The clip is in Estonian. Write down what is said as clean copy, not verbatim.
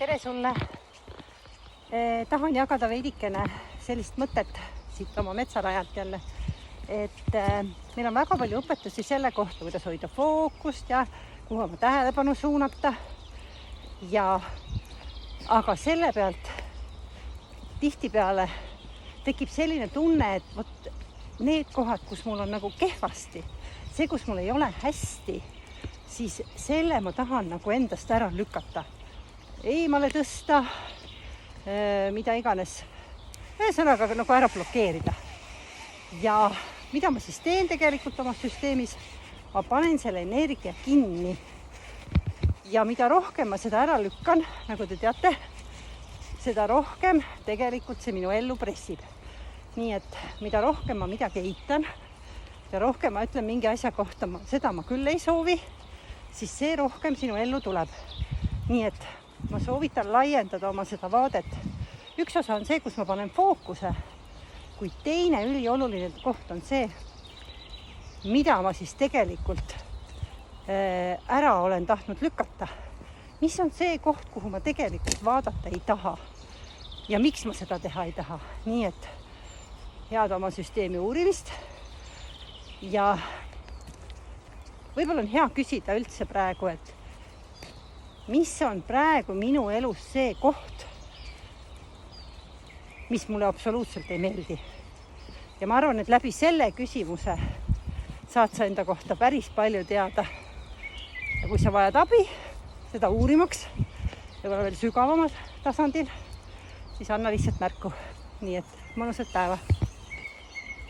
tere sulle! Tahan jagada veidikene sellist mõtet siit oma metsarajalt jälle, et meil on väga palju õpetusi selle kohta, kuidas hoida fookust ja kuhu oma tähelepanu suunata. Aga selle pealt tihtipeale tekib selline tunne, et vot need kohad, kus mul on nagu kehvasti, see, kus mul ei ole hästi, siis selle ma tahan nagu endast ära lükata. Eemale tõsta, mida iganes, ühesõnaga nagu ära blokeerida. Ja mida ma siis teen tegelikult oma süsteemis? Ma panen selle energia kinni. Ja mida rohkem ma seda ära lükkan, nagu te teate, seda rohkem tegelikult see minu ellu pressib. Nii et mida rohkem ma midagi eitan, ja rohkem ma ütlen mingi asja kohta, seda ma küll ei soovi, siis see rohkem sinu ellu tuleb. Nii et ma soovitan laiendada oma seda vaadet. Üks osa on see, kus ma panen fookuse, kuid teine ülioluline koht on see, mida ma siis tegelikult ära olen tahtnud lükata. Mis on see koht, kuhu ma tegelikult vaadata ei taha ja miks ma seda teha ei taha. Nii et head oma süsteemi uurimist ja võib-olla on hea küsida üldse praegu, et mis on praegu minu elus see koht, mis mulle absoluutselt ei meeldi. Ja ma arvan, et läbi selle küsimuse saad sa enda kohta päris palju teada. Ja kui sa vajad abi, seda uurimaks, võib-olla veel sügavamal tasandil, siis anna lihtsalt märku. Nii et mõnusat päeva!